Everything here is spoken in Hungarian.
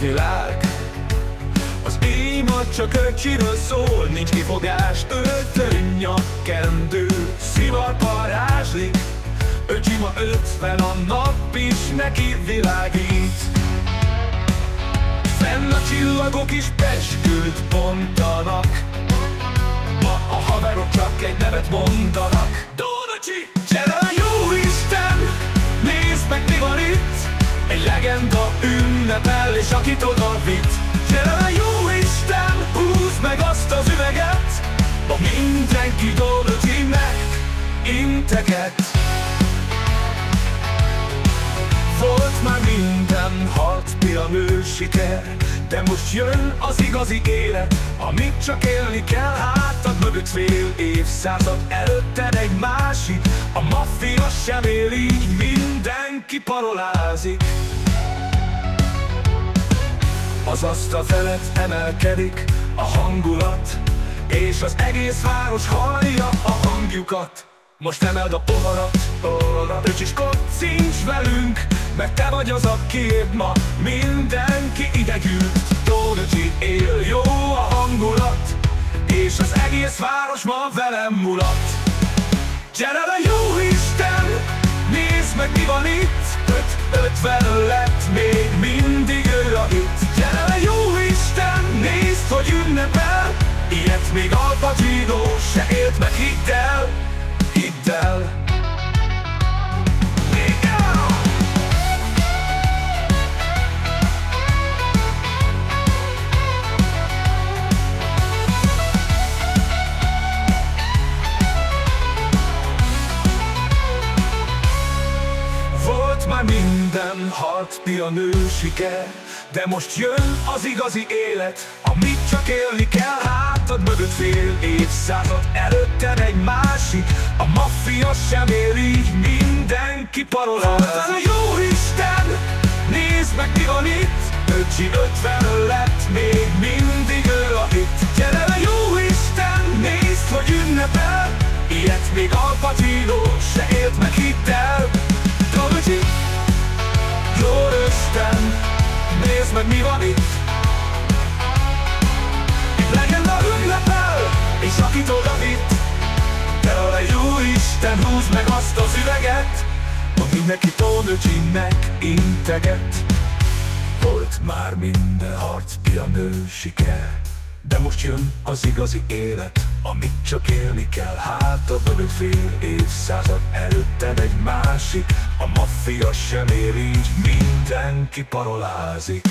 világ. Az éj majd csak öcsiről szól, nincs kifogás, öltöny, nyakkendő, szivar parázslik. Öcsi ma 50, a nap is neki világít. Fenn a csillagok is pezsgőt bontanak, ma a haverok csak egy nevet mondanak. Dónacsi! Gyere a Jóisten, nézd meg mi van itt! Egy legenda ünnepel és akit oda vitt. Gyere a Jóisten, húzd meg azt az üveget, ma mindenki Dónacsinek integet. Volt már minden 6 piranő siker, de most jön az igazi élet, amit csak élni kell. Hátad mögött fél évszázad, előtted egy másik. A maffia sem él így, mindenki parolázik. Az asztal felett emelkedik a hangulat, és az egész város hallja a hangjukat. Most emeld a poharat, öcsis, kocincs velünk, mert te vagy az a kép, ma mindenki idegült. Dónacsi él, jó a hangulat, és az egész város ma velem mulat. Gyere a Jóisten, nézd meg mi van itt, 50 lett, még mindig ő a hit. Gyere a Jóisten, nézd, hogy ünnepel, ilyet még Al Pacino se élt meg, hidd el, hidd el. Már minden 6 piranő siker, de most jön az igazi élet, amit csak élni kell. Hátad mögött fél évszázad, előtted egy másik. A maffia sem él így, mindenki parolázik. A Jóisten, nézd meg mi van itt, öcsi 50 lett, még mindig ő a hit. Gyere a Jóisten, nézd, hogy ünnepel, ilyet még Al Pacino se élt meg, hidd el. Dónacsi, Jóisten, nézd meg mi van itt. Egy legenda ünnepel, és akit oda vitt. Te a Jóisten, húzd meg azt az üveget, ma mindenki Dónacsinek integet. Volt már minden 6 piranő siker, de most jön az igazi élet, amit csak élni kell. Hátad mögött fél évszázad, előtted egy másik. A maffia sem ér így, mindenki parolázik.